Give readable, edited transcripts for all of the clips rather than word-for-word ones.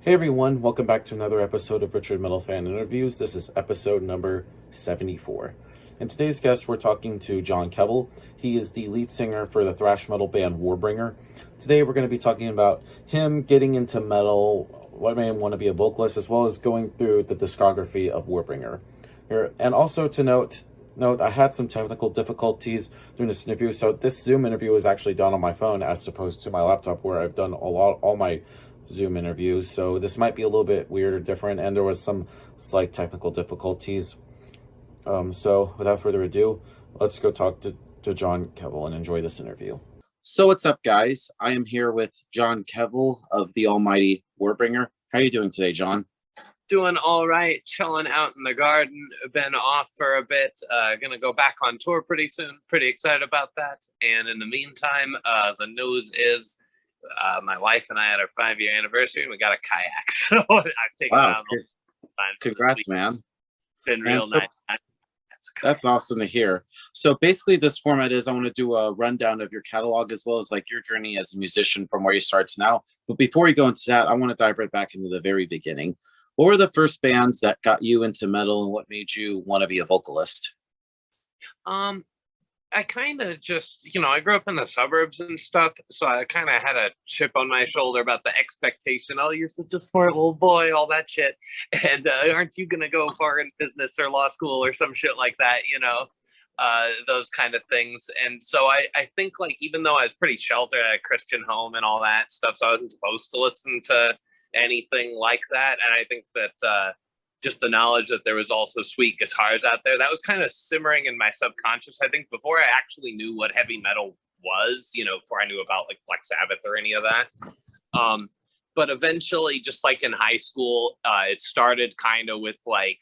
Hey everyone, welcome back to another episode of RichardMetalFan Interviews. This is episode number 74. In today's guest, we're talking to John Kevill. He is the lead singer for the thrash metal band Warbringer. Today we're going to be talking about him getting into metal, what made him want to be a vocalist, as well as going through the discography of Warbringer. And also to note, I had some technical difficulties during this interview, so this Zoom interview was actually done on my phone as opposed to my laptop, where I've done all my Zoom interviews, so this might be a little bit weird or different, and there was some slight technical difficulties. So without further ado, let's go talk to John Kevill and enjoy this interview. So what's up, guys? I am here with John Kevill of the almighty Warbringer. How are you doing today, John? Doing all right, chilling out in the garden. Been off for a bit. Gonna go back on tour pretty soon. Pretty excited about that. And in the meantime, the news is my wife and I had our 5-year anniversary, and we got a kayak. So I've taken it out. Congrats, man. It's been real nice. That's awesome to hear. So basically this format is I want to do a rundown of your catalog as well as like your journey as a musician from where you start to now. But before we go into that, I want to dive right back into the very beginning. What were the first bands that got you into metal, and what made you want to be a vocalist? I kind of just, I grew up in the suburbs and stuff, so I kind of had a chip on my shoulder about the expectation. Oh, you're such a smart little boy, all that shit. And aren't you going to go far in business or law school or some shit like that, those kind of things. And so I think, like, even though I was pretty sheltered at a Christian home and all that stuff, so I wasn't supposed to listen to anything like that. And I think that just the knowledge that there was also sweet guitars out there, that was kind of simmering in my subconscious, I think, before I actually knew what heavy metal was, before I knew about like Black Sabbath or any of that. But eventually, just like in high school, it started kind of with like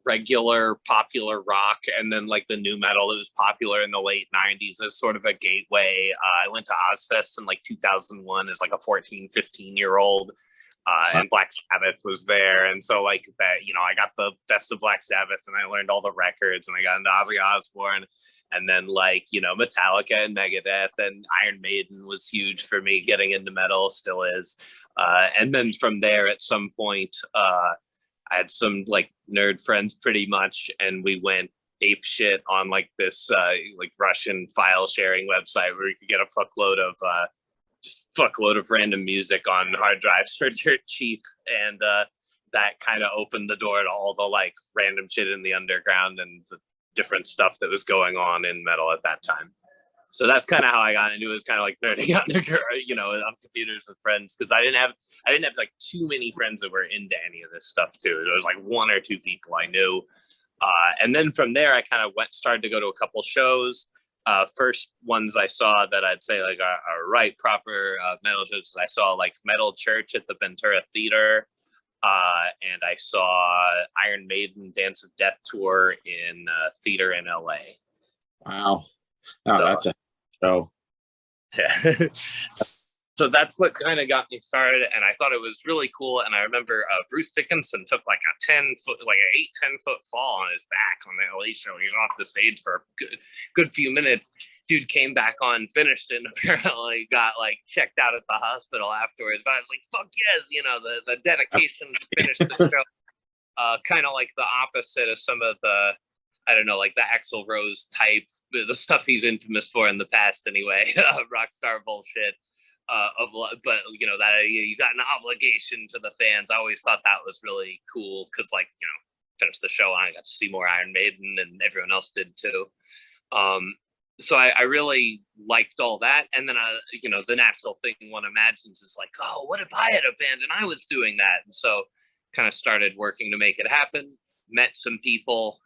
regular popular rock, and then like the new metal that was popular in the late 90s as sort of a gateway. I went to Ozfest in like 2001 as like a 14, 15-year-old. And Black Sabbath was there, and so like that, I got the best of Black Sabbath, and I learned all the records, and I got into Ozzy Osbourne, and then like Metallica and Megadeth and Iron Maiden was huge for me getting into metal, still is. And then from there, at some point, I had some like nerd friends pretty much, and we went ape shit on like this like Russian file sharing website where you could get a fuckload of random music on hard drives for dirt cheap, and that kind of opened the door to all the like random shit in the underground and the different stuff that was going on in metal at that time. So that's kind of how I got into it. It was kind of like nerding out on computers with friends, because I didn't have like too many friends that were into any of this stuff too. There was like 1 or 2 people I knew, and then from there I kind of started to go to a couple shows. First ones I saw that I'd say like are right proper metal shows, I saw like Metal Church at the Ventura Theater, and I saw Iron Maiden Dance of Death tour in theater in LA. Wow. Oh, so, that's a show. Yeah. So that's what kind of got me started, and I thought it was really cool. And I remember Bruce Dickinson took like a 10-foot fall on his back on the LA show. He was off the stage for a good few minutes. Dude came back on, finished it, and apparently got like checked out at the hospital afterwards. But I was like, fuck yes, the dedication to finish the show. Kind of like the opposite of some of the, I don't know, like the Axl Rose type, the stuff he's infamous for in the past anyway, rock star bullshit. But that you got an obligation to the fans. I always thought that was really cool, because like finished the show and I got to see more Iron Maiden, and everyone else did too. So I really liked all that, and then the natural thing one imagines is like, oh, what if I had a band and I was doing that? And so kind of started working to make it happen. Met some people.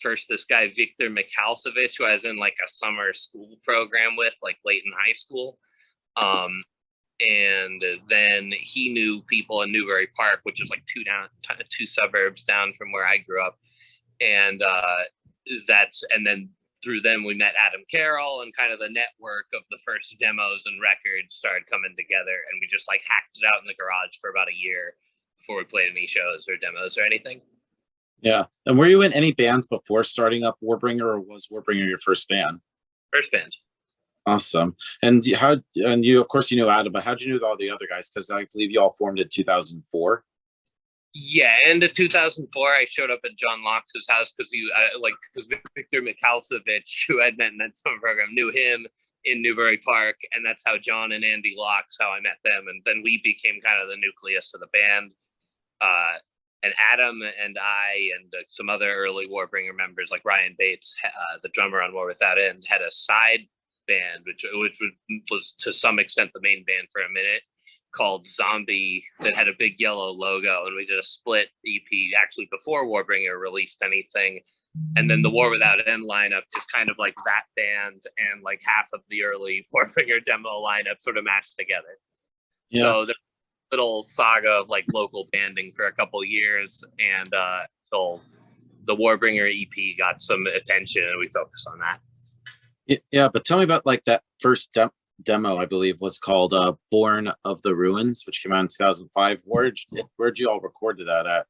First, this guy Victor Mikhalcevic, who I was in like a summer school program with, like late in high school. And then he knew people in Newbury Park, which is like 2 suburbs down from where I grew up. And then through them, we met Adam Carroll, and kind of the network of the first demos and records started coming together. And we just like hacked it out in the garage for about a year before we played any shows or demos or anything. Yeah. And were you in any bands before starting up Warbringer, or was Warbringer your first band? First band. Awesome. And you, of course, you knew Adam, but how'd you know all the other guys? Because I believe you all formed in 2004. Yeah, end of 2004, I showed up at John Locke's house because because Victor Mikalcevic, who I'd met in that summer program, knew him in Newbury Park, and that's how John and Andy Locke's how I met them, and then we became kind of the nucleus of the band. And Adam and I and some other early Warbringer members like Ryan Bates, the drummer on War Without End, had a side band which was to some extent the main band for a minute, called Zombie, that had a big yellow logo, and we did a split EP actually before Warbringer released anything. And then the War Without End lineup is kind of like that band and like half of the early Warbringer demo lineup sort of matched together. Yeah. So there's a little saga of like local banding for a couple years, and until the Warbringer EP got some attention and we focused on that. Yeah, but tell me about like that first demo, I believe was called Born of the Ruins, which came out in 2005. Where'd you all record that at?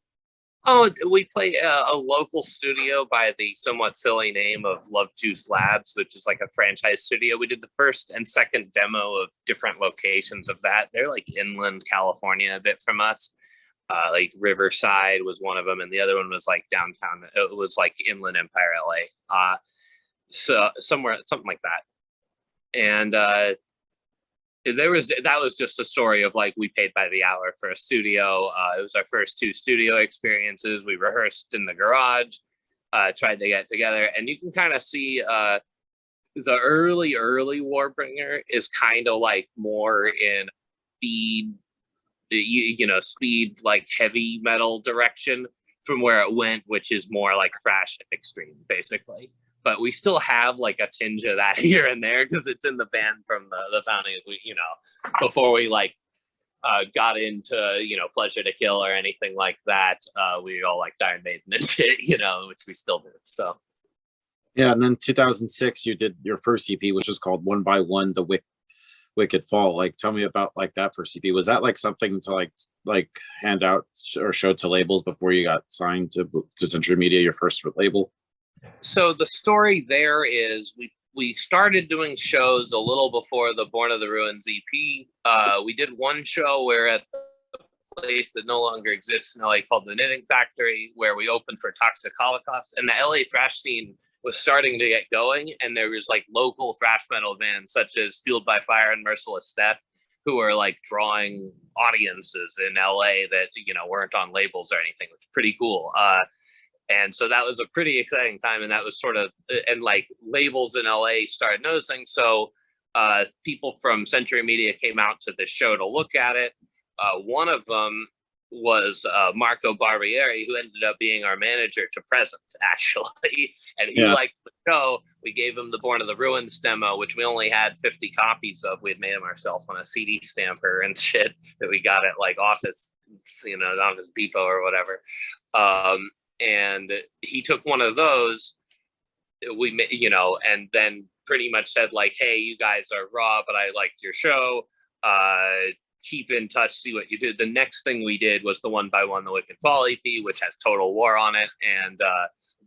Oh, we play a local studio by the somewhat silly name of Love Juice Labs, which is like a franchise studio. We did the first and second demo of different locations of that. They're like inland California a bit from us. Like Riverside was one of them, and the other one was like downtown. It was like Inland Empire, LA. So somewhere, something like that. And that was just a story of like, we paid by the hour for a studio. It was our first 2 studio experiences. We rehearsed in the garage, tried to get together, and you can kind of see the early Warbringer is kind of like more in speed, speed like heavy metal direction from where it went, which is more like thrash and extreme, basically. But we still have like a tinge of that here and there because it's in the band from the founding. We, before we like got into Pleasure to Kill or anything like that, we all like Iron Maiden and shit, which we still do. So yeah, and then 2006 you did your first EP, which was called One by One: The Wicked Fall. Like, tell me about like that first EP. Was that like something to like hand out or show to labels before you got signed to Century Media, your first label? So the story there is we started doing shows a little before the Born of the Ruins EP. We did one show where at a place that no longer exists in LA called the Knitting Factory, where we opened for Toxic Holocaust, and the LA thrash scene was starting to get going, and there was like local thrash metal bands such as Fueled by Fire and Merciless Death, who were like drawing audiences in LA that weren't on labels or anything, which is pretty cool. And so that was a pretty exciting time, and that was sort of, and like labels in LA started noticing. So people from Century Media came out to the show to look at it. One of them was Marco Barbieri, who ended up being our manager to present, actually. And he liked the show. We gave him the Born of the Ruins demo, which we only had 50 copies of. We had made them ourselves on a CD stamper and shit that we got at like Office Depot or whatever. And he took one of those, and then pretty much said like, hey, you guys are raw, but I liked your show. Keep in touch, see what you do. The next thing we did was the One by One: The Wicked Fall EP, which has Total War on it. And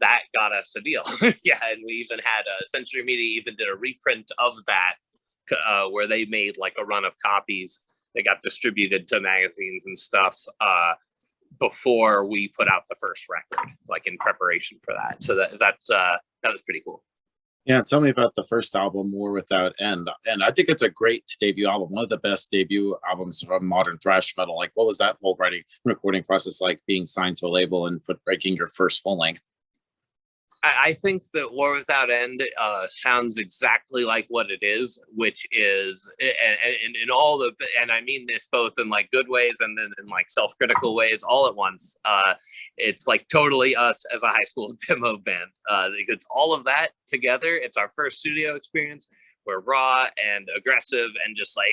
that got us a deal. Yeah. And we even had Century Media even did a reprint of that where they made like a run of copies that got distributed to magazines and stuff. Before we put out the first record, like in preparation for that. So that was pretty cool. Yeah, tell me about the first album, War Without End. And I think it's a great debut album, one of the best debut albums of modern thrash metal. Like, what was that whole recording process like, being signed to a label and breaking your first full length? I think that War Without End sounds exactly like what it is, which is, and in all the, and I mean this both in like good ways and then in like self-critical ways all at once. It's like totally us as a high school demo band. It's all of that together. It's our first studio experience. We're raw and aggressive and just like,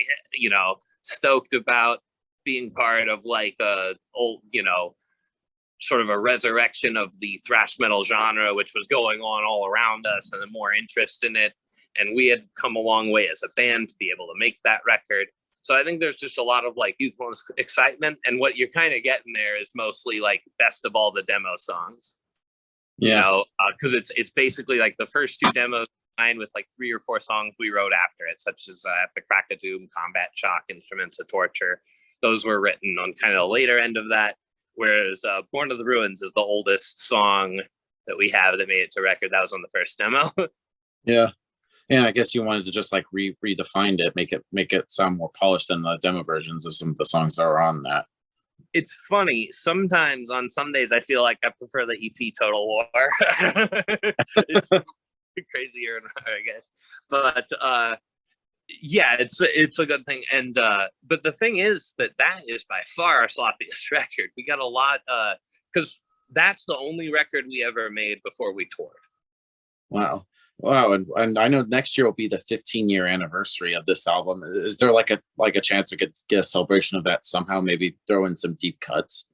stoked about being part of like a old, sort of a resurrection of the thrash metal genre, which was going on all around us, and then more interest in it. And we had come a long way as a band to be able to make that record. So I think there's just a lot of like youthful excitement, and what you're kind of getting there is mostly like best of all the demo songs. Yeah, because it's basically like the first 2 demos Mine with like 3 or 4 songs we wrote after it, such as At the Crack of Doom, Combat Shock, Instruments of Torture. Those were written on kind of the later end of that, whereas Born of the Ruins is the oldest song that we have that made it to record. That was on the first demo. Yeah. And I guess you wanted to just like redefine it, make it sound more polished than the demo versions of some of the songs that are on that. It's funny. Sometimes on some days I feel like I prefer the EP Total War. It's crazier, I guess. But yeah, it's a good thing. And but the thing is that is by far our sloppiest record. We got a lot because that's the only record we ever made before we toured. Wow. And I know next year will be the 15-year anniversary of this album. Is there like a chance we could get a celebration of that somehow? Maybe throw in some deep cuts.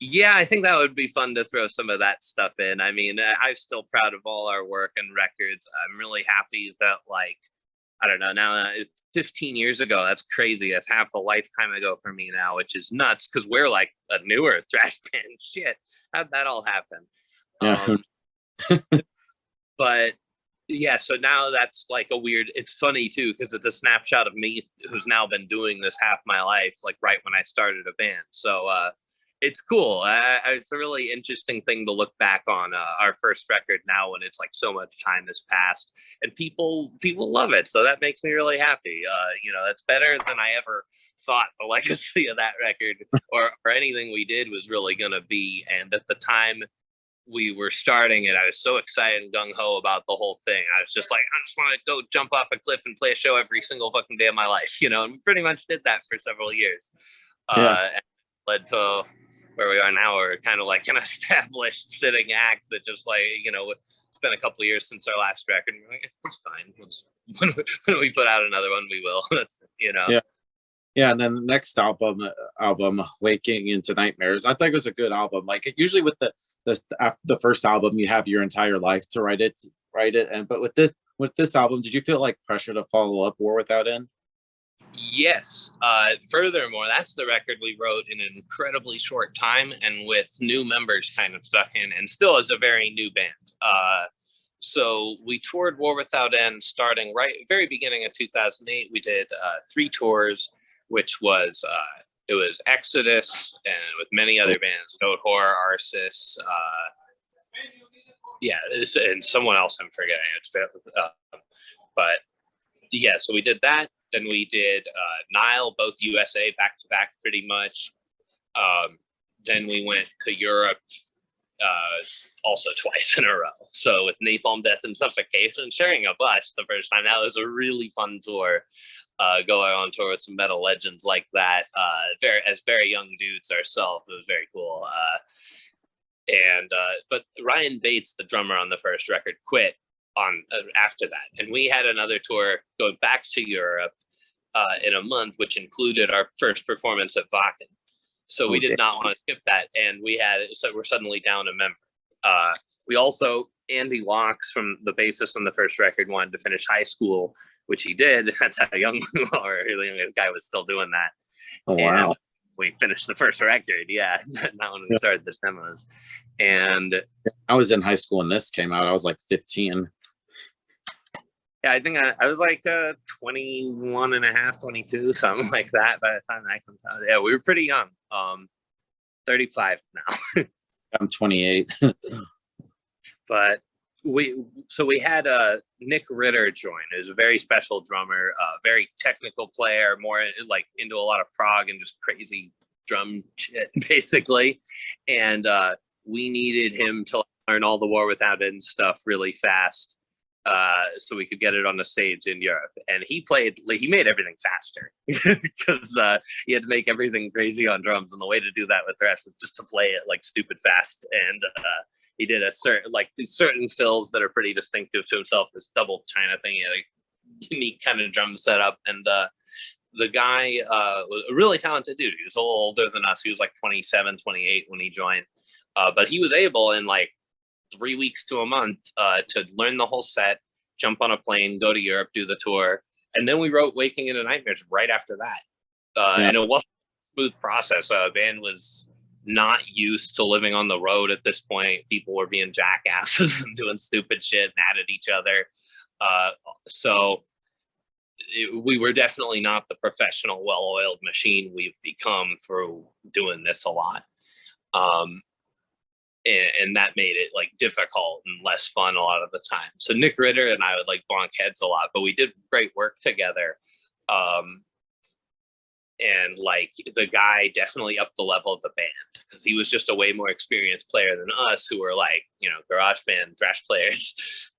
Yeah, I think that would be fun to throw some of that stuff in. I mean, I'm still proud of all our work and records. I'm really happy that, like, I don't know, now 15 years ago, that's crazy. That's half a lifetime ago for me now, which is nuts because we're like a newer thrash band. Shit, how'd that all happen? Yeah. But yeah, so now that's like it's funny too, because it's a snapshot of me who's now been doing this half my life, like right when I started a band. So it's cool. It's a really interesting thing to look back on our first record now when it's like so much time has passed and people love it. So that makes me really happy. That's better than I ever thought the legacy of that record or anything we did was really going to be. And at the time we were starting it, I was so excited and gung-ho about the whole thing. I was just like, I just want to go jump off a cliff and play a show every single fucking day of my life, and we pretty much did that for several years. And led to where we are now. We're kind of like an established sitting act that just like, it's been a couple of years since our last record. And we're like, it's fine. When we put out another one, we will. That's, Yeah, and then the next album, Waking into Nightmares, I think it was a good album. Like usually with the first album, you have your entire life to write it, but with this album, did you feel like pressure to follow up War Without End? Yes. Furthermore, that's the record we wrote in an incredibly short time and with new members kind of stuck in, and still is a very new band. So we toured War Without End starting very beginning of 2008. We did 3 tours, which was it was Exodus and with many other bands, Goat Horror, Arsis, and someone else I'm forgetting. But yeah, so we did that. Then we did Nile, both USA, back to back pretty much. Then we went to Europe also twice in a row. So with Napalm Death and Suffocation, sharing a bus the first time, that was a really fun tour. Going on tour with some metal legends like that, as very young dudes ourselves. It was very cool. But Ryan Bates, the drummer on the first record, quit on after that, and we had another tour going back to Europe in a month, which included our first performance at Wacken. So we did not want to skip that, and we're suddenly down a member. We also, Andy Locks, from the bassist on the first record, wanted to finish high school, which he did. That's how young we were. The youngest guy was still doing that. Oh, wow. And we finished the first record. Yeah, not when we started the demos. And I was in high school when this came out. I was like 15. Yeah, I think I was like 21 and a half, 22, something like that by the time that comes out. Yeah, we were pretty young. 35 now. I'm 28. But we had Nick Ritter join. It was a very special drummer, very technical player, more like into a lot of prog and just crazy drum shit, basically. And we needed him to learn all the War Without End stuff really fast, so we could get it on the stage in Europe. And he made everything faster because he had to make everything crazy on drums, and the way to do that with thrash was just to play it like stupid fast. And he did certain fills that are pretty distinctive to himself, this double China thing. He had a unique kind of drum setup. And the guy was a really talented dude. He was a little older than us. He was like 27, 28 when he joined. But he was able in like 3 weeks to a month to learn the whole set, jump on a plane, go to Europe, do the tour. And then we wrote Waking into Nightmares right after that. And it wasn't a smooth process. The band was not used to living on the road at this point. People were being jackasses and doing stupid shit, mad at each other. So we were definitely not the professional, well-oiled machine we've become through doing this a lot. And that made it like difficult and less fun a lot of the time. So Nick Ritter and I would like bonk heads a lot, but we did great work together. And like the guy definitely upped the level of the band because he was just a way more experienced player than us, who were like, you know, garage band thrash players.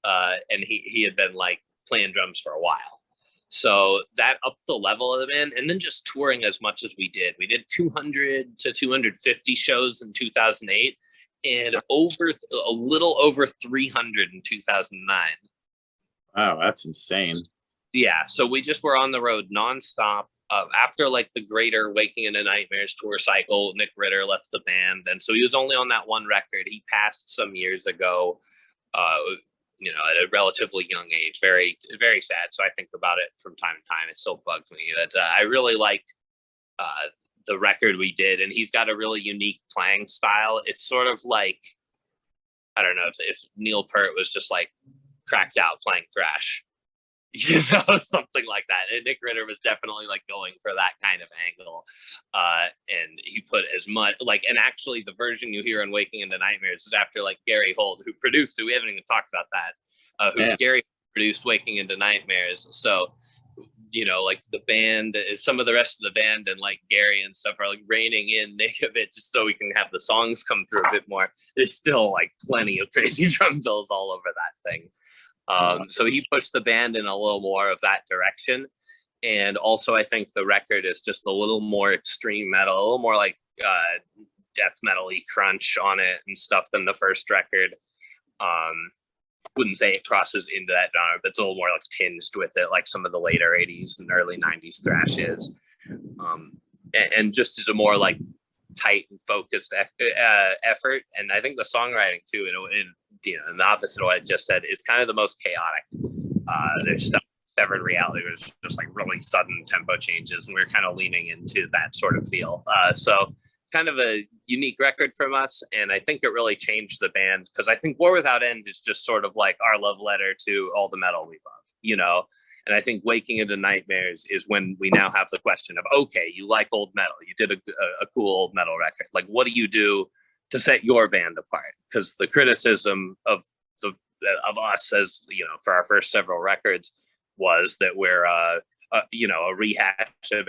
And he had been like playing drums for a while. So that upped the level of the band. And then just touring as much as we did. We did 200 to 250 shows in 2008 and a little over 300 in 2009. Wow, that's insane. Yeah, so we just were on the road nonstop. After like the greater Waking into Nightmares tour cycle, Nick Ritter left the band, and so he was only on that one record. He passed some years ago, you know, at a relatively young age. Very, very sad. So I think about it from time to time. It still bugs me that I really liked the record we did, and he's got a really unique playing style. It's sort of like, I don't know if Neil Peart was just like cracked out playing thrash. You know, something like that. And Nick Ritter was definitely like going for that kind of angle. And he put as much like, and actually the version you hear on Waking into Nightmares is after like Gary Holt, who produced it. We haven't even talked about that. Gary produced Waking into Nightmares. So, you know, like the band, some of the rest of the band and like Gary and stuff are like reining in Nick a bit just so we can have the songs come through a bit more. There's still like plenty of crazy drum fills all over that thing. So he pushed the band in a little more of that direction. And also I think the record is just a little more extreme metal, a little more like death metal-y crunch on it and stuff than the first record. Wouldn't say it crosses into that genre, but it's a little more like tinged with it, like some of the later 80s and early 90s thrash is. And just as a more like tight and focused effort. And I think the songwriting too, in you know, in the opposite of what I just said, is kind of the most chaotic. There's stuff Severed Reality was just like really sudden tempo changes, and we're kind of leaning into that sort of feel. So kind of a unique record from us, and I think it really changed the band, because I think War Without End is just sort of like our love letter to all the metal we love, you know. And I think Waking into Nightmares is when we now have the question of, okay, you like old metal, you did a cool old metal record, like what do you do to set your band apart? Because the criticism of us, as you know, for our first several records, was that we're you know, a rehash of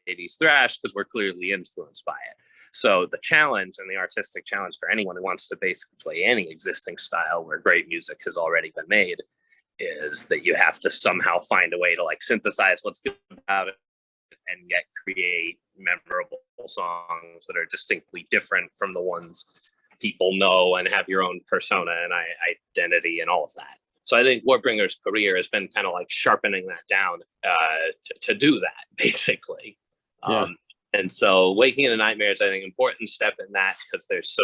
80s thrash because we're clearly influenced by it. So the challenge and the artistic challenge for anyone who wants to basically play any existing style where great music has already been made is that you have to somehow find a way to like synthesize what's good about it and yet create memorable songs that are distinctly different from the ones people know and have your own persona and identity and all of that. So I think Warbringer's career has been kind of like sharpening that down to do that, basically. Yeah. And so Waking into Nightmares, I think, important step in that, because there's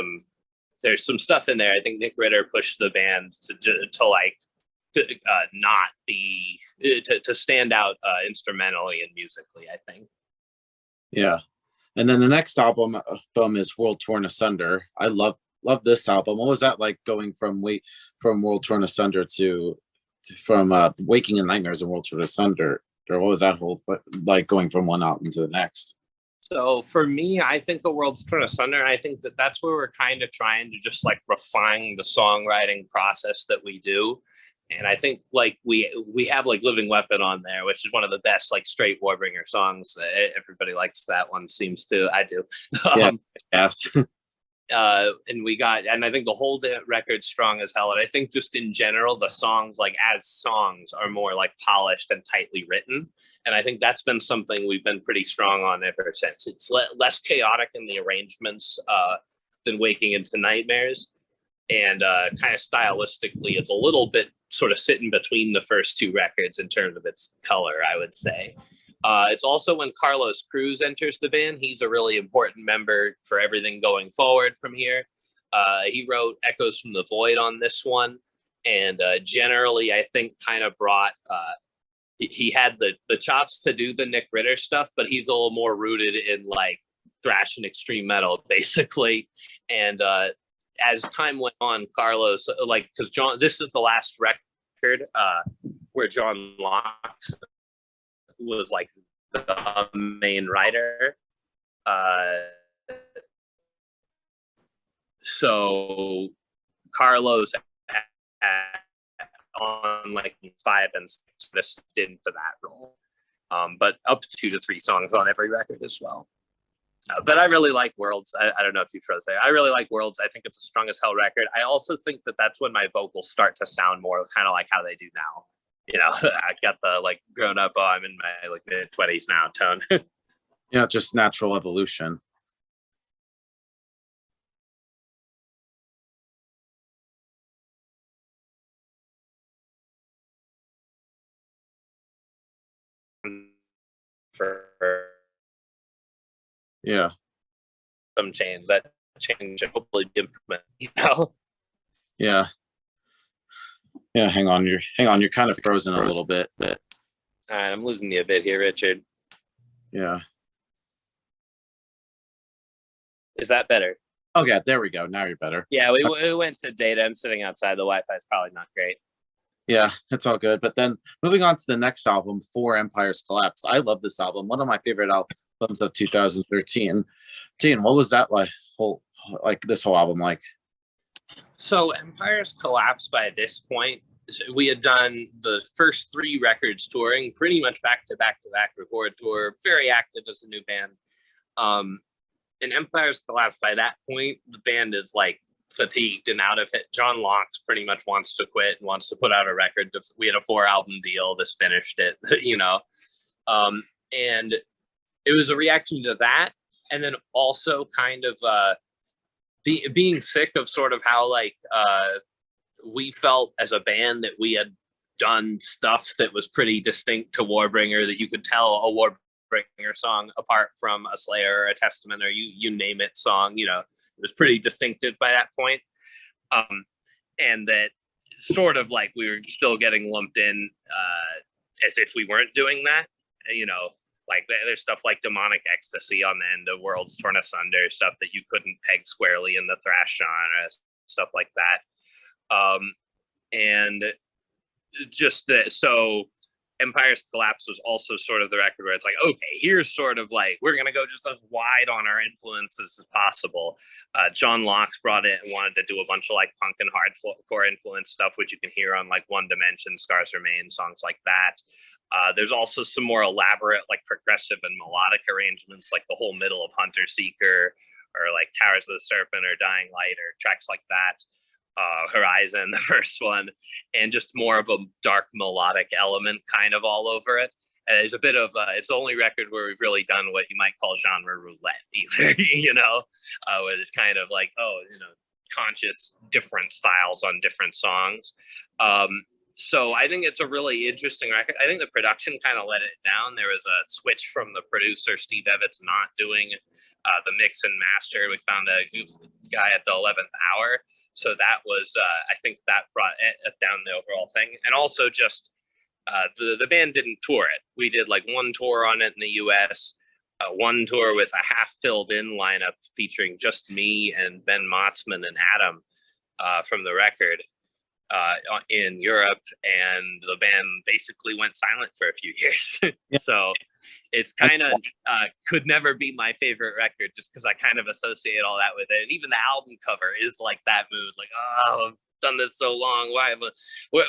some stuff in there. I think Nick Ritter pushed the band to like not be to stand out instrumentally and musically, I think. Yeah. And then the next album is World Torn Asunder. I love this album. What was that like, going from World Torn Asunder to Waking in Nightmares and World Torn Asunder? Or what was that whole like, going from one album to the next? So for me, I think the World's Torn Asunder, and I think that that's where we're kind of trying to just like refine the songwriting process that we do. And I think like we have like Living Weapon on there, which is one of the best like straight Warbringer songs. Everybody likes that one, seems to. I do. Yes. And I think the whole record's strong as hell. And I think just in general, the songs like as songs are more like polished and tightly written. And I think that's been something we've been pretty strong on ever since. It's less chaotic in the arrangements than Waking into Nightmares. And kind of stylistically, it's a little bit sort of sitting between the first two records in terms of its color, I would say. It's also when Carlos Cruz enters the band. He's a really important member for everything going forward from here. He wrote Echoes from the Void on this one. And generally, I think kind of brought... he had the chops to do the Nick Ritter stuff, but he's a little more rooted in like thrash and extreme metal, basically. And as time went on, Carlos, like, because John, this is the last record. where John Locke was like the main writer. So Carlos on like 5 and 6 just into that role, but up to 2 to 3 songs on every record as well. But I really like Worlds. I don't know if you froze there. I really like Worlds. I think it's a strong as hell record. I also think that that's when my vocals start to sound more kind of like how they do now. You know, I got the like grown up, oh, I'm in my like mid-20s now tone. Yeah, just natural evolution. For Yeah. some change hopefully implement, you know. Yeah. Yeah, hang on, you're kind of frozen a little bit. All right, I'm losing you a bit here, Richard. Yeah. Is that better? Okay, there we go. Now you're better. Yeah, we went to data. I'm sitting outside. The Wi-Fi is probably not great. Yeah, it's all good. But then moving on to the next album, For Empire's Collapse. I love this album. One of my favorite albums of 2013. What was that this whole album like? So Empire's Collapse, by this point, we had done the first 3 records touring pretty much back to back record tour, very active as a new band. And Empire's Collapse, by that point, the band is like fatigued and out of it. John Locke pretty much wants to quit and wants to put out a record. We had a 4-album deal. This finished it, you know. And it was a reaction to that. And then also kind of being sick of sort of how like we felt as a band that we had done stuff that was pretty distinct to Warbringer, that you could tell a Warbringer song apart from a Slayer or a Testament or you name it song, you know. It was pretty distinctive by that point. And that sort of like we were still getting lumped in as if we weren't doing that, you know. Like there's stuff like Demonic Ecstasy on the end of Worlds Torn Asunder, stuff that you couldn't peg squarely in the thrash genre, stuff like that. And just so Empire's Collapse was also sort of the record where it's like, okay, here's sort of like, we're going to go just as wide on our influences as possible. John Locke brought it and wanted to do a bunch of like punk and hardcore influence stuff, which you can hear on like One Dimension, Scars Remain, songs like that. There's also some more elaborate, like progressive and melodic arrangements, like the whole middle of Hunter Seeker, or like Towers of the Serpent, or Dying Light, or tracks like that. Horizon, the first one, and just more of a dark melodic element kind of all over it. And there's a bit of it's the only record where we've really done what you might call genre roulette, either, you know, where it's kind of like, oh, you know, conscious different styles on different songs. So I think it's a really interesting record. I think the production kind of let it down. There was a switch from the producer, Steve Evans, not doing the mix and master. We found a guy at the 11th hour. So that was, I think that brought it down the overall thing. And also just the band didn't tour it. We did like 1 tour on it in the US, 1 tour with a half filled in lineup featuring just me and Ben Motzman and Adam from the record in Europe. And the band basically went silent for a few years. Yeah. So it's kind of could never be my favorite record just because I kind of associate all that with it. And even the album cover is like that mood, like, oh, I've done this so long. Why?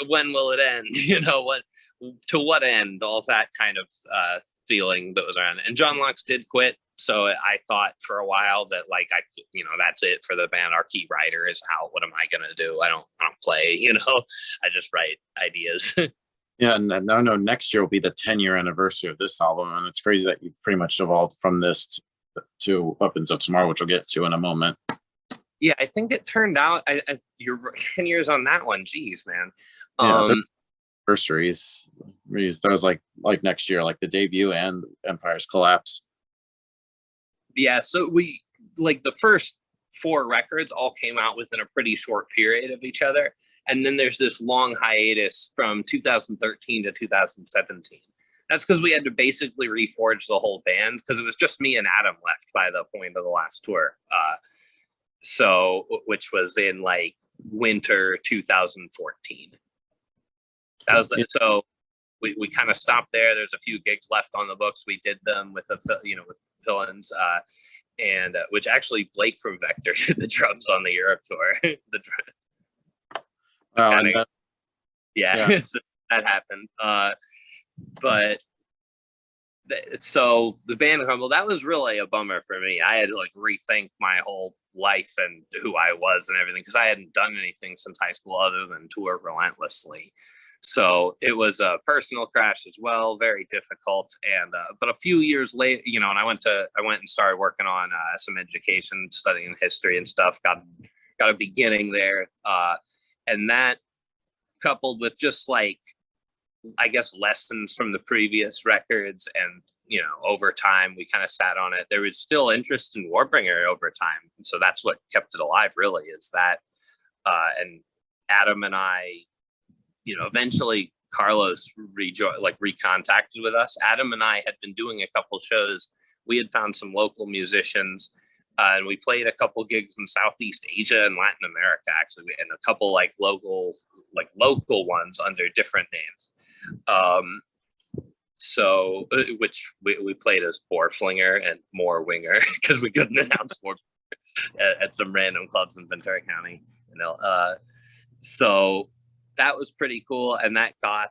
When will it end? You know, to what end? All that kind of feeling that was around it. And John Locke did quit. So I thought for a while that like that's it for the band. Our key writer is out. What am I gonna do? I don't play. You know, I just write ideas. Yeah, and I know next year will be the 10-year anniversary of this album, and it's crazy that you've pretty much evolved from this to Weapons of Tomorrow, which we'll get to in a moment. Yeah, I think it turned out you're 10 years on that one. Jeez, man. Yeah, anniversaries. That was like next year, like the debut and Empire's Collapse. Yeah, so we like the first 4 records all came out within a pretty short period of each other. And then there's this long hiatus from 2013 to 2017. That's because we had to basically reforge the whole band because it was just me and Adam left by the point of the last tour. So, which was in like winter 2014. That was so we kind of stopped there. There's a few gigs left on the books. We did them with with fill-ins, and which actually Blake from Vector did the drums on the Europe tour. So that happened. But so the band crumbled. That was really a bummer for me. I had to like rethink my whole life and who I was and everything, because I hadn't done anything since high school other than tour relentlessly. So it was a personal crash as well, very difficult. And but a few years later, and I went and started working on some education, studying history and stuff. Got a beginning there, and that coupled with just like, I guess, lessons from the previous records, and over time we kind of sat on it. There was still interest in Warbringer over time, so that's what kept it alive. Really, is that, and Adam and I. Eventually Carlos recontacted with us. Adam and I had been doing a couple shows. We had found some local musicians, and we played a couple gigs in Southeast Asia and Latin America, actually, and a couple local ones under different names. So which we played as Borflinger and More Winger because we couldn't announce more at some random clubs in Ventura County. So that was pretty cool, and that got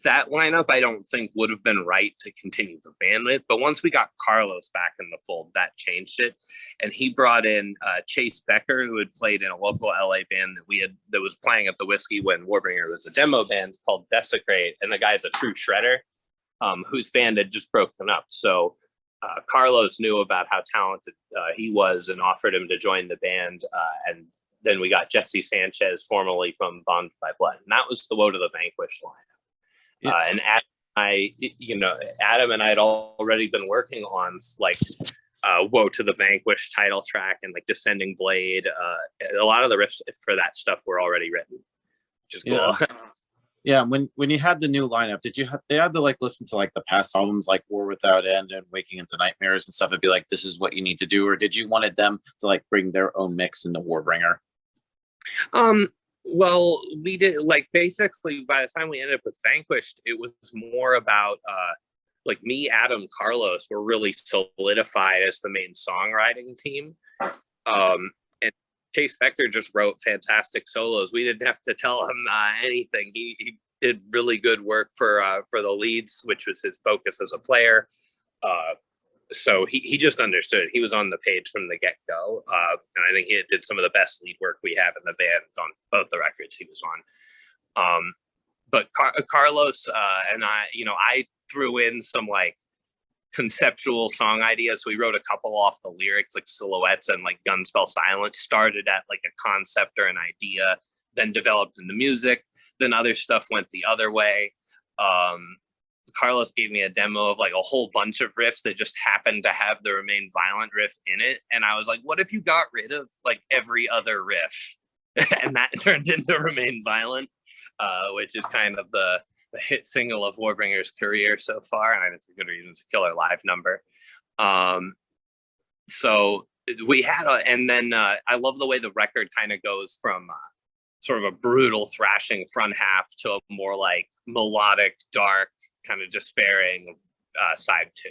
that lineup I don't think would have been right to continue the band with. But once we got Carlos back in the fold, that changed it, and he brought in Chase Becker, who had played in a local LA band that was playing at the Whiskey when Warbringer was a demo band called Desecrate, and the guy's a true shredder, whose band had just broken up. So Carlos knew about how talented he was and offered him to join the band, and then we got Jesse Sanchez, formerly from Bonded by Blood. And that was the Woe to the Vanquished lineup. Yeah. And Adam and I had already been working on Woe to the Vanquished title track and Descending Blade. A lot of the riffs for that stuff were already written, which is cool. Yeah. When you had the new lineup, they had to listen to the past albums like War Without End and Waking into Nightmares and stuff and be like, this is what you need to do? Or did you wanted them to bring their own mix into Warbringer? Well, we did basically by the time we ended up with Vanquished, it was more about me, Adam, Carlos were really solidified as the main songwriting team. And Chase Becker just wrote fantastic solos. We didn't have to tell him anything. He did really good work for the leads, which was his focus as a player. So he just understood. He was on the page from the get-go. And I think he did some of the best lead work we have in the band on both the records he was on. But Carlos and I threw in some conceptual song ideas. So we wrote a couple off the lyrics, Silhouettes and Guns Fell Silent. Started at a concept or an idea, then developed into music. Then other stuff went the other way. Carlos gave me a demo of a whole bunch of riffs that just happened to have the Remain Violent riff in it. And I was like, what if you got rid of every other riff? And that turned into Remain Violent, which is kind of the hit single of Warbringer's career so far. And I think for good reason, it's a killer live number. So we had and then I love the way the record kind of goes from sort of a brutal thrashing front half to a more melodic, dark, kind of despairing side two.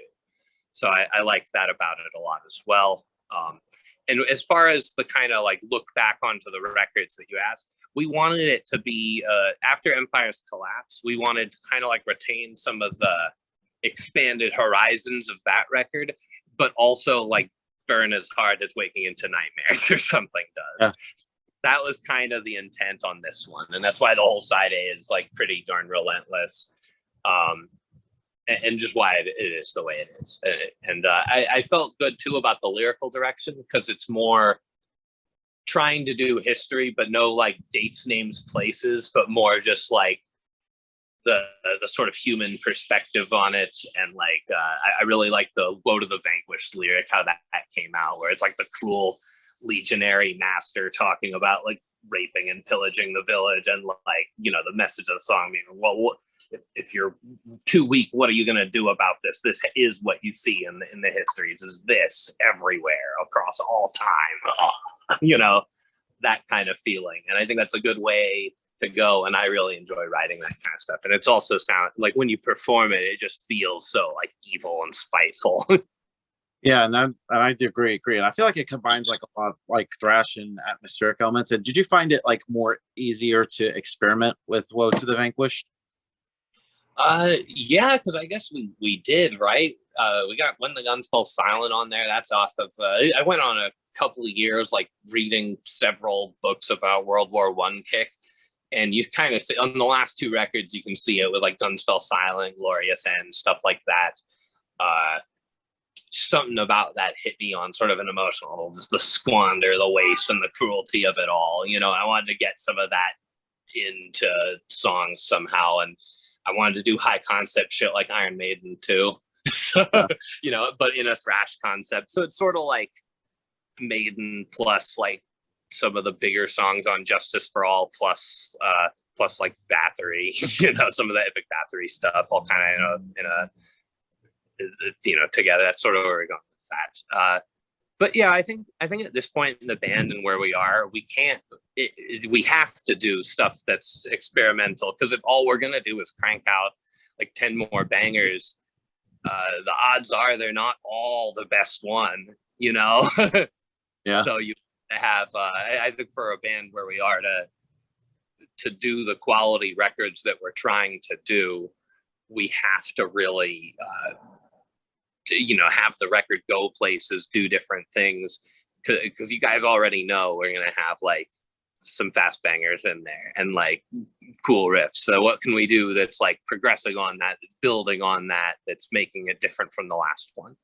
So I like that about it a lot as well. And as far as the kind of look back onto the records that you asked, we wanted it to be after Empire's collapse, we wanted to kind of retain some of the expanded horizons of that record, but also burn as hard as Waking into Nightmares or something does. Yeah. That was kind of the intent on this one. And that's why the whole side A is pretty darn relentless. And just why it is the way it is. And I felt good too about the lyrical direction, because it's more trying to do history, but no dates, names, places, but more just the sort of human perspective on it. And I really like the Woe to the Vanquished lyric, how that came out, where it's the cruel legionary master talking about raping and pillaging the village, and the message of the song being, well, if you're too weak, what are you going to do about this? This is what you see in the histories, is this everywhere across all time, that kind of feeling. And I think that's a good way to go, and I really enjoy writing that kind of stuff. And it's also sound like when you perform it, it just feels so like evil and spiteful. Yeah, and I do agree. And I feel like it combines like a lot of like thrash and atmospheric elements. And did you find it like more easier to experiment with Woe to the Vanquished? Yeah, because I guess we did, right? We got When the Guns Fall Silent on there. That's off of. I went on a couple of years like reading several books about World War I kick, and you kind of see on the last two records you can see it with like Guns Fell Silent, Glorious End, stuff like that. Something about that hit me on sort of an emotional level, just the squander, the waste, and the cruelty of it all. You know, I wanted to get some of that into songs somehow, and I wanted to do high concept shit like Iron Maiden too. So, you know, but in a thrash concept. So it's sort of like Maiden plus like some of the bigger songs on Justice for All plus like Bathory, you know, some of the epic Bathory stuff all kind of in a you know, together. That's sort of where we're going with that. But yeah, I think at this point in the band and where we are, we have to do stuff that's experimental, because if all we're gonna do is crank out like 10 more bangers, the odds are they're not all the best one, you know. Yeah. So you have I think for a band where we are to do the quality records that we're trying to do, we have to really you know, have the record go places, do different things, because you guys already know we're gonna have like some fast bangers in there and like cool riffs. So what can we do that's like progressing on that, that's building on that, that's making it different from the last one?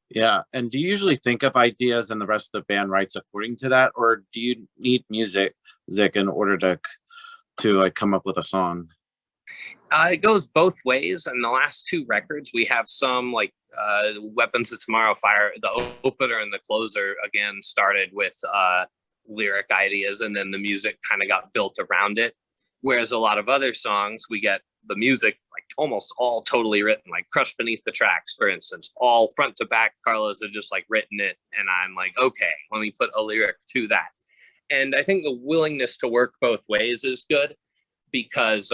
Yeah. And do you usually think of ideas and the rest of the band writes according to that, or do you need music in order to like come up with a song? It goes both ways. In the last two records, we have some like Weapons of Tomorrow Fire, the opener and the closer again started with lyric ideas, and then the music kind of got built around it. Whereas a lot of other songs, we get the music like almost all totally written, like Crushed Beneath the Tracks, for instance, all front to back. Carlos has just like written it, and I'm like, okay, let me put a lyric to that. And I think the willingness to work both ways is good, because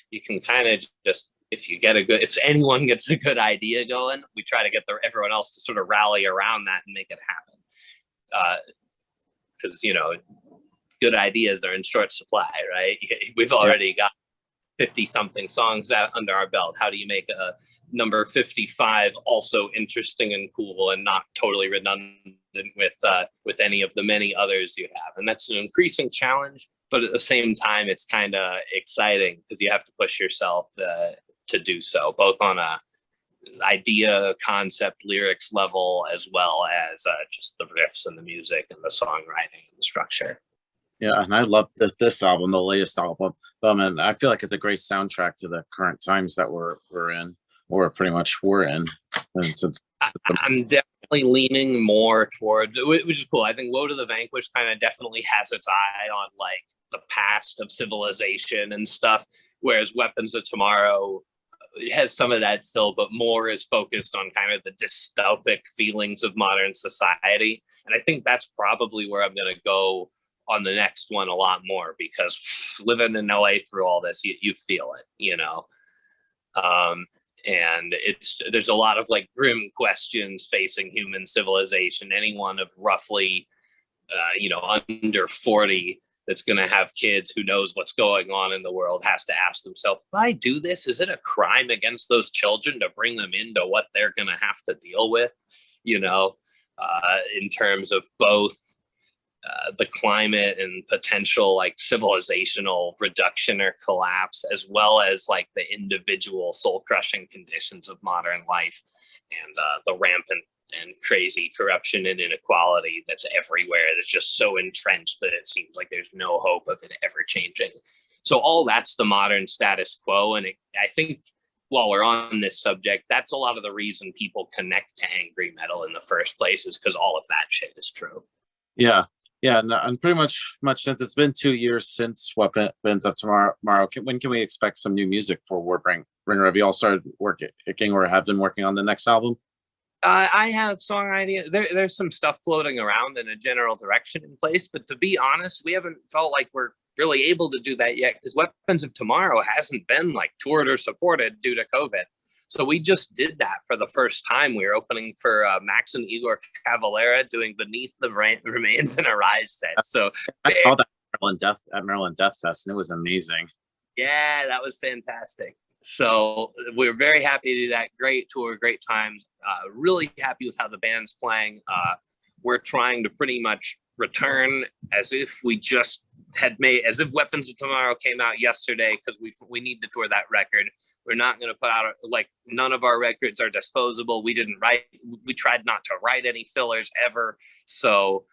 you can kind of just, if anyone gets a good idea going, we try to get everyone else to sort of rally around that and make it happen. Because, you know, good ideas are in short supply, right? We've already got 50 something songs out under our belt. How do you make a number 55 also interesting and cool and not totally redundant with any of the many others you have? And that's an increasing challenge. But at the same time, it's kind of exciting because you have to push yourself to do so, both on a idea, concept, lyrics level, as well as just the riffs and the music and the songwriting and the structure. Yeah, and I love this album, the latest album, and I feel like it's a great soundtrack to the current times that we're in, or pretty much we're in. And I'm definitely leaning more towards, which is cool. I think Woe to the Vanquished kind of definitely has its eye on like the past of civilization and stuff, whereas Weapons of Tomorrow has some of that still, but more is focused on kind of the dystopic feelings of modern society. And I think that's probably where I'm going to go on the next one a lot more, because living in LA through all this, you feel it, you know. And there's a lot of like grim questions facing human civilization. Anyone of roughly you know, under 40 that's going to have kids who knows what's going on in the world has to ask themselves, if I do this, is it a crime against those children to bring them into what they're going to have to deal with, you know, in terms of both the climate and potential like civilizational reduction or collapse, as well as like the individual soul crushing conditions of modern life and the rampant and crazy corruption and inequality that's everywhere, that's just so entrenched that it seems like there's no hope of it ever changing. So all that's the modern status quo. And I think while we're on this subject, that's a lot of the reason people connect to angry metal in the first place, is because all of that shit is true. Yeah. Yeah, and pretty much since it's been 2 years since Weapons of Tomorrow, when can we expect some new music for Warbringer? Have you all started working or have been working on the next album? I have song ideas. There's some stuff floating around in a general direction in place, but to be honest, we haven't felt like we're really able to do that yet because Weapons of Tomorrow hasn't been like toured or supported due to COVID. So we just did that for the first time. We were opening for Max and Igor Cavalera doing Beneath the Remains in a Rise set. So I saw that at Maryland Death Fest, and it was amazing. Yeah, that was fantastic. So we're very happy to do that. Great tour, great times. Really happy with how the band's playing. We're trying to pretty much return as if we just had made, as if Weapons of Tomorrow came out yesterday, because we need to tour that record. We're not going to put out, like, none of our records are disposable. We tried not to write any fillers ever. So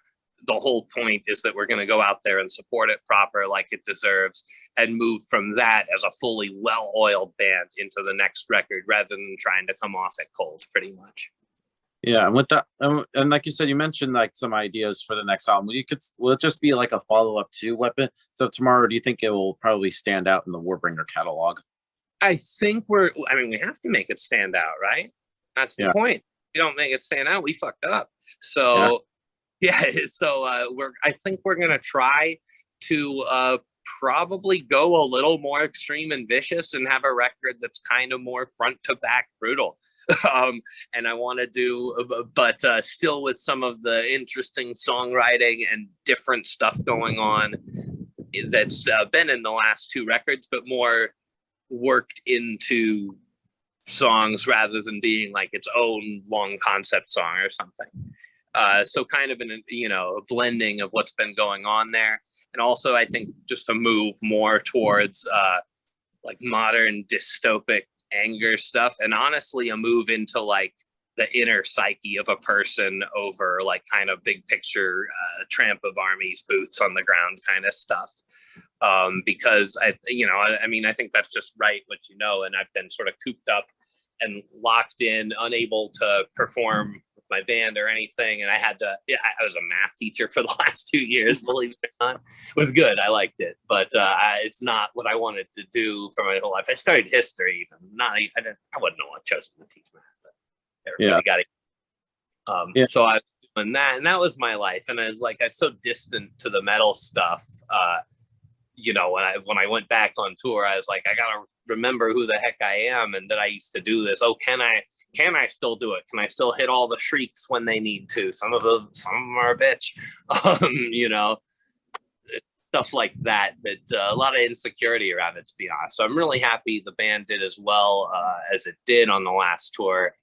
the whole point is that we're going to go out there and support it proper like it deserves and move from that as a fully well-oiled band into the next record rather than trying to come off it cold, pretty much. Yeah, and with that, and like you said, you mentioned like some ideas for the next album. Will it just be like a follow-up to Weapon? So tomorrow, do you think it will probably stand out in the Warbringer catalog? I think we have to make it stand out, right? That's the point. If we don't make it stand out, we fucked up. So I think we're gonna try to probably go a little more extreme and vicious and have a record that's kind of more front to back brutal. And I want to do, but still with some of the interesting songwriting and different stuff going on that's been in the last two records, but more worked into songs rather than being like its own long concept song or something. So kind of a blending of what's been going on there. And also I think just to move more towards like modern dystopic anger stuff, and honestly a move into like the inner psyche of a person over like kind of big picture tramp of armies, boots on the ground kind of stuff. Because I think that's just right what and I've been sort of cooped up and locked in, unable to perform with my band or anything, and I was a math teacher for the last 2 years, believe it or not. It was good, I liked it, but it's not what I wanted to do for my whole life. I studied history, I wouldn't know what chosen to teach math, but everybody got it. So I was doing that, and that was my life, and I was so distant to the metal stuff. When I went back on tour, I was like, I gotta remember who the heck I am and that I used to do this. Oh, can I still do it? Can I still hit all the shrieks when they need to? Some of them are a bitch. Stuff like that a lot of insecurity around it, to be honest. So I'm really happy the band did as well as it did on the last tour.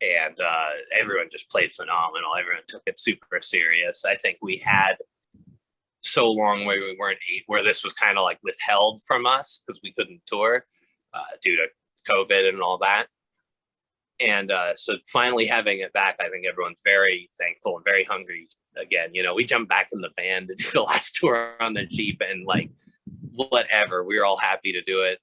And everyone just played phenomenal. Everyone took it super serious. I think we had so long where this was kind of like withheld from us because we couldn't tour due to COVID and all that. And so finally having it back, I think everyone's very thankful and very hungry again. We jumped back in the band and did the last tour on the Jeep, and like whatever, we were all happy to do it.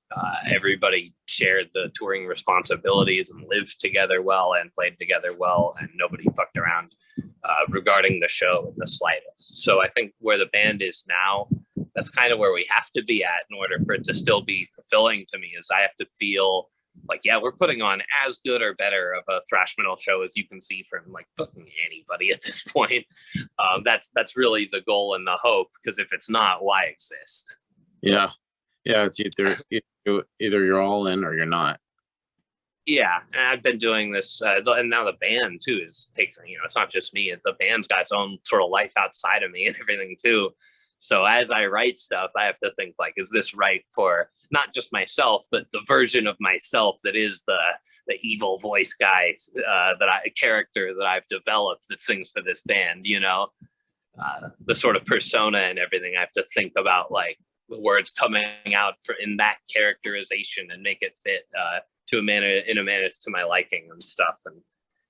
Everybody shared the touring responsibilities and lived together well and played together well, and nobody fucked around regarding the show in the slightest. So I think where the band is now, that's kind of where we have to be at in order for it to still be fulfilling to me. Is I have to feel like, we're putting on as good or better of a thrash metal show as you can see from like fucking anybody at this point. That's really the goal and the hope, because if it's not, why exist? Yeah, it's either you're all in or you're not. Yeah, and I've been doing this, and now the band too is taking. It's not just me; the band's got its own sort of life outside of me and everything too. So as I write stuff, I have to think like, is this right for not just myself, but the version of myself that is the evil voice guy, character that I've developed that sings for this band. The sort of persona and everything. I have to think about like the words coming out in that characterization and make it fit in a manner to my liking and stuff. And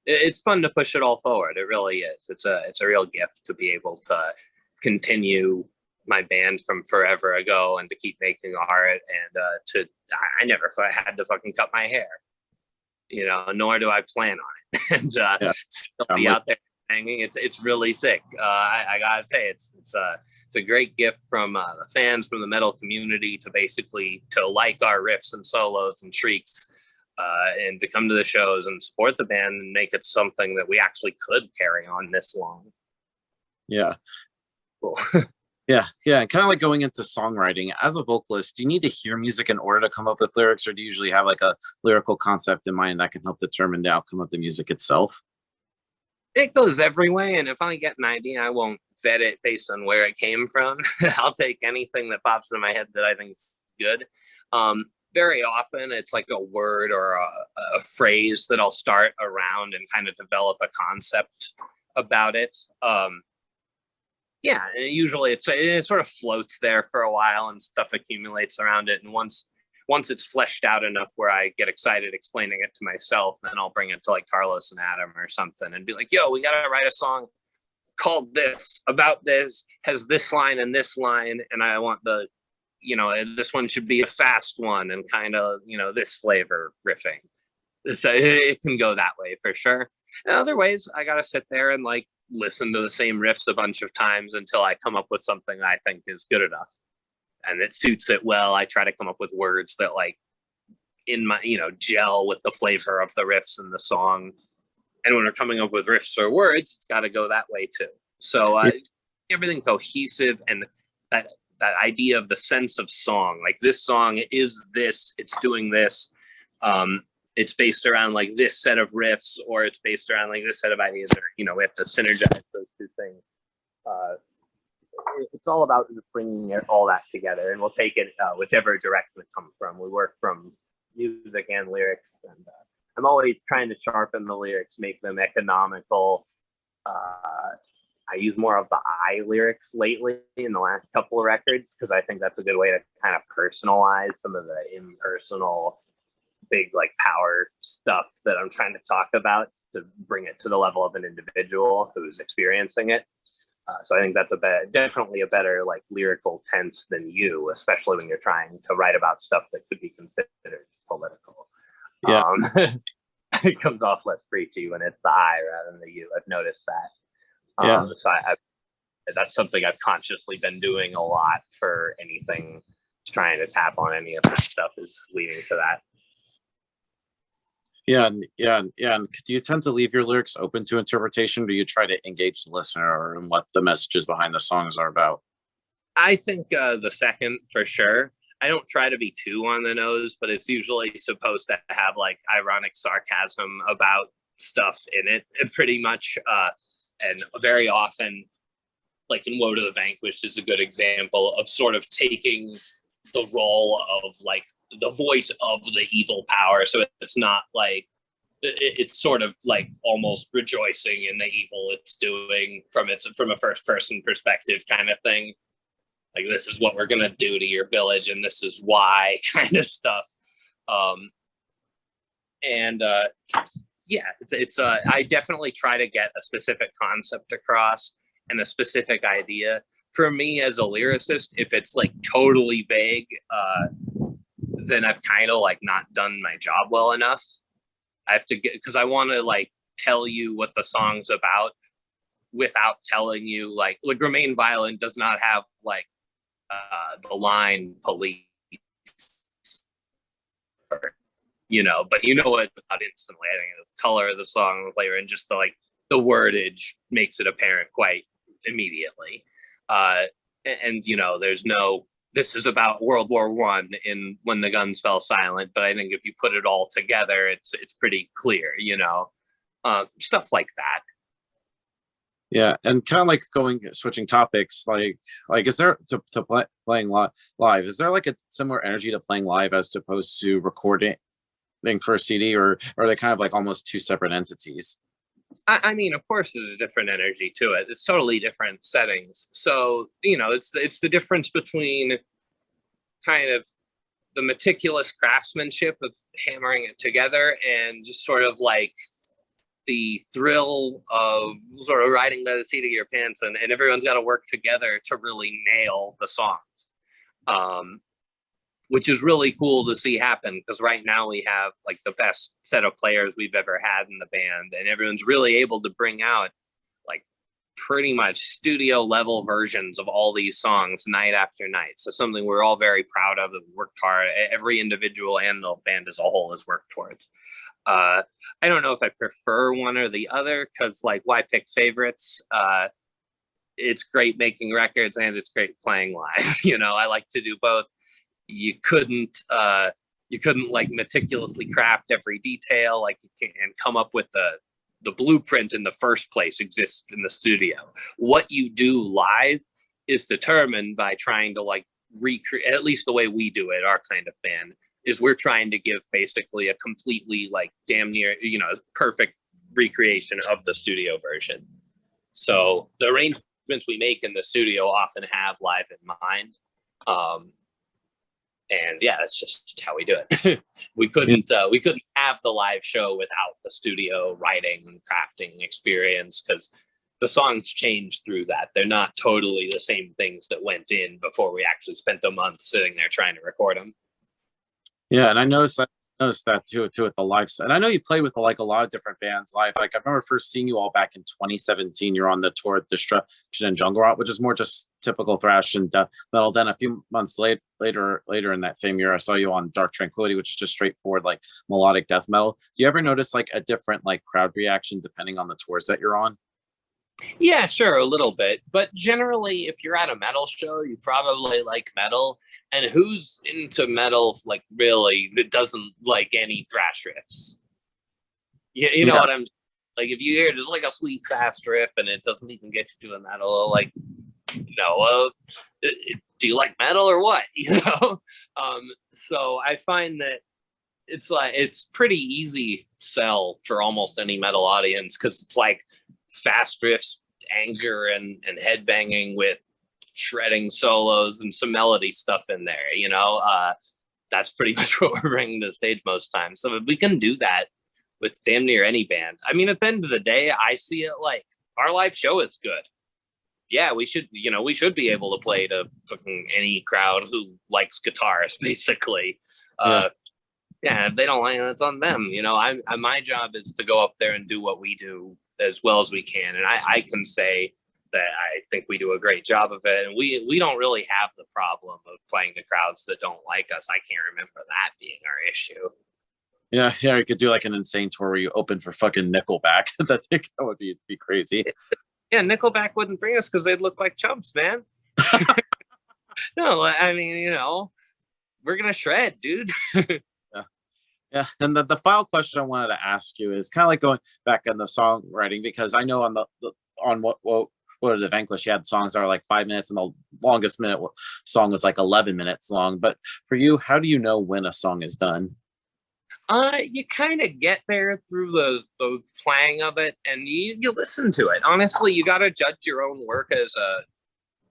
it's fun to push it all forward. It really is. It's a real gift to be able to continue my band from forever ago and to keep making art, and I never had to fucking cut my hair, nor do I plan on it. And still be out there hanging. It's really sick. I gotta say it's a great gift from the fans, from the metal community, to basically to like our riffs and solos and shrieks, and to come to the shows and support the band and make it something that we actually could carry on this long. Yeah. Cool. Yeah, and kind of like going into songwriting. As a vocalist, do you need to hear music in order to come up with lyrics, or do you usually have like a lyrical concept in mind that can help determine the outcome of the music itself? It goes every way, and if I get an idea, I won't vet it based on where it came from. I'll take anything that pops in my head that I think is good. Very often, it's like a word or a phrase that I'll start around and kind of develop a concept about it. Yeah, and usually it sort of floats there for a while, and stuff accumulates around it. And once it's fleshed out enough where I get excited explaining it to myself, then I'll bring it to like Carlos and Adam or something and be like, yo, we got to write a song called this, about this, has this line and this line. And I want this one should be a fast one and kind of, this flavor riffing. So it can go that way for sure. And other ways, I got to sit there and like listen to the same riffs a bunch of times until I come up with something I think is good enough. And it suits it well. I try to come up with words that like in my, gel with the flavor of the riffs in the song. And when we're coming up with riffs or words, it's got to go that way too. So everything cohesive, and that idea of the sense of song, like this song is this, it's doing this. It's based around like this set of riffs, or it's based around like this set of ideas, or, we have to synergize those two things. It's all about bringing all that together, and we'll take it whichever direction it comes from. We work from music and lyrics, and I'm always trying to sharpen the lyrics, make them economical. I use more of the I lyrics lately in the last couple of records, because I think that's a good way to kind of personalize some of the impersonal, big like power stuff that I'm trying to talk about, to bring it to the level of an individual who's experiencing it. So I think that's definitely a better like lyrical tense than you, especially when you're trying to write about stuff that could be considered political. Yeah. It comes off less preachy when it's the I rather than the you. I've noticed that. So that's something I've consciously been doing a lot for anything, trying to tap on any of that stuff is leading to that. Yeah. And do you tend to leave your lyrics open to interpretation, or do you try to engage the listener in what the messages behind the songs are about? I think the second for sure. I don't try to be too on the nose, but it's usually supposed to have like ironic sarcasm about stuff in it, pretty much. And very often, like in Woe to the Vanquished is a good example of sort of taking the role of like the voice of the evil power. So it's not like, it's sort of like almost rejoicing in the evil it's doing from a first person perspective kind of thing. Like, this is what we're going to do to your village, and this is why, kind of stuff. I definitely try to get a specific concept across and a specific idea. For me as a lyricist, if it's like totally vague, then I've kind of like not done my job well enough. I have to because I want to like tell you what the song's about without telling you like Remain Violent does not have like the line police, or, but it about instantly. I think the color of the song, the flavor, and just the wordage makes it apparent quite immediately. There's no, this is about World War I in When the Guns Fell Silent, but I think if you put it all together, it's pretty clear, stuff like that. Yeah, and kind of like switching topics, like is there playing live? Is there like a similar energy to playing live as opposed to recording for a CD, or are they kind of like almost two separate entities? I mean, of course, there's a different energy to it. It's totally different settings. So it's the difference between kind of the meticulous craftsmanship of hammering it together and just sort of like the thrill of sort of riding by the seat of your pants, and everyone's got to work together to really nail the songs, which is really cool to see happen, because right now we have like the best set of players we've ever had in the band, and everyone's really able to bring out like pretty much studio level versions of all these songs night after night. So something we're all very proud of, that we worked hard, every individual and the band as a whole has worked towards. I don't know if I prefer one or the other, because like, why pick favorites? it's great making records and it's great playing live. You know, I like to do both. You couldn't like meticulously craft every detail like you can and come up with the blueprint in the first place exists in the studio. What you do live is determined by trying to like recreate, at least the way we do it, our kind of band, is we're trying to give basically a completely like damn near, you know, perfect recreation of the studio version. So the arrangements we make in the studio often have live in mind. And yeah, that's just how we do it. we couldn't have the live show without the studio writing and crafting experience, because the songs change through that. They're not totally the same things that went in before we actually spent a month sitting there trying to record them. Yeah, and I noticed that too at the live set. And I know you play with like a lot of different bands live. Like I remember first seeing you all back in 2017. You're on the tour at Destruction and Jungle Rot, which is more just typical thrash and death metal. Then a few months later in that same year, I saw you on Dark Tranquility, which is just straightforward like melodic death metal. Do you ever notice like a different like crowd reaction depending on the tours that you're on? Yeah, sure, a little bit. But generally, if you're at a metal show, you probably like metal. And who's into metal, like, really, that doesn't like any thrash riffs? You know what I'm like? If you hear there's like a sweet fast riff and it doesn't even get you to a metal, like, no, do you like metal or what? You know? So I find that it's like, it's pretty easy sell for almost any metal audience, because it's like fast riffs, anger, and headbanging with shredding solos and some melody stuff in there, you know. That's pretty much what we're bringing to the stage most times. So if we can do that with damn near any band, I mean, at the end of the day, I see it like our live show is good. Yeah, we should be able to play to fucking any crowd who likes guitars, basically. Yeah, if they don't like it, it's on them. You know, my job is to go up there and do what we do as well as we can, and I can say that I think we do a great job of it, and we don't really have the problem of playing to crowds that don't like us. I can't remember that being our issue. Yeah, you could do like an insane tour where you open for fucking Nickelback. I think that would be crazy. Yeah, Nickelback wouldn't bring us because they'd look like chumps, man. No, I mean, you know, we're gonna shred, dude. Yeah, and the final question I wanted to ask you is kind of like going back on the songwriting, because I know on what are the Vanquish, you had songs that are like 5 minutes, and the longest minute song was like 11 minutes long. But for you, how do you know when a song is done? You kind of get there through the playing of it, and you listen to it. Honestly, you got to judge your own work as a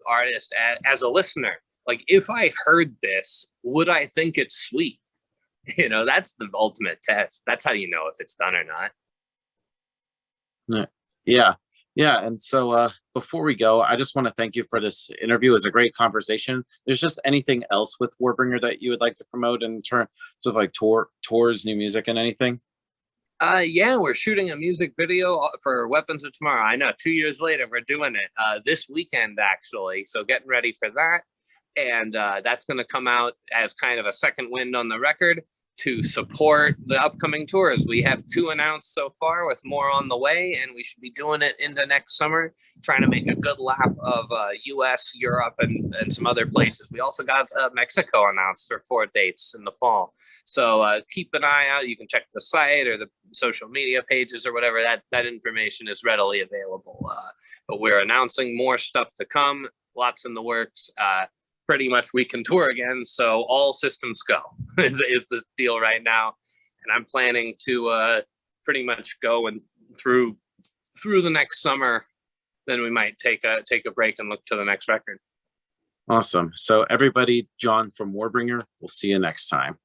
artist, as a listener. Like, if I heard this, would I think it's sweet? You know, that's the ultimate test. That's how you know if it's done or not. Yeah. And so before we go, I just want to thank you for this interview. It was a great conversation. There's just anything else with Warbringer that you would like to promote in terms of like tours, new music, and anything? Yeah, we're shooting a music video for Weapons of Tomorrow. I know, 2 years later, we're doing it this weekend, actually. So getting ready for that. And that's going to come out as kind of a second wind on the record to support the upcoming tours. We have 2 announced so far, with more on the way, and we should be doing it into next summer, trying to make a good lap of US, Europe, and some other places. We also got Mexico announced for 4 dates in the fall. So keep an eye out. You can check the site or the social media pages or whatever. That information is readily available. But we're announcing more stuff to come, lots in the works. Pretty much we can tour again, so all systems go is the deal right now. And I'm planning to pretty much go and through the next summer. Then we might take a break and look to the next record. Awesome. So everybody, John from Warbringer, we'll see you next time.